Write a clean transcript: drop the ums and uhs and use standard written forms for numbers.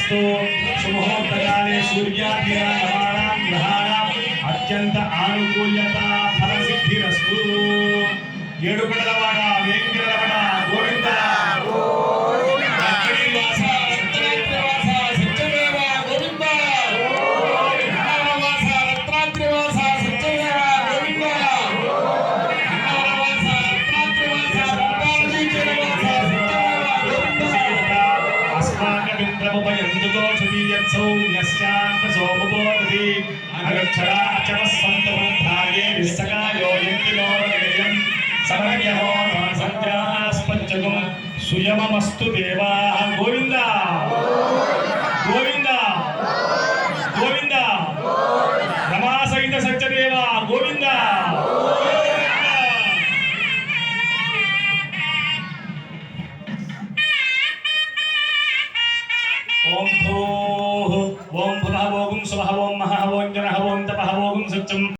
शुभमस्तु शुभमुहूर्तकाले सूर्यादिनां ग्रहाणाम् अत्यंत आनुकूल्यता फलसिद्धिरस्तु। ఏడుకొండలవాడ వెంకటరమణ గోవింద అక్కడివాస రత్నాద్రివాస సత్యదేవ గోవింద అన్నవరవాస రత్నాద్రివాస సత్యదేవ గోవింద అన్నవరవాస రత్నాద్రివాస రత్నాద్రివాస సత్యదేవ గోవింద అస్మాకమింద్రముపయందుతో సుదీయత్సౌమ్యస్యాంత సోమబోధి అగక్షరా అచమః సంతవృద్ధాయే విస్తకాయో యంతిలో నిలయం సమర్యమో సంధ్యాస్పంచకం సుయమమస్తు దేవా గోవింద గోవింద గోవింద రమా సహిత సత్యదేవ గోవింద ఓం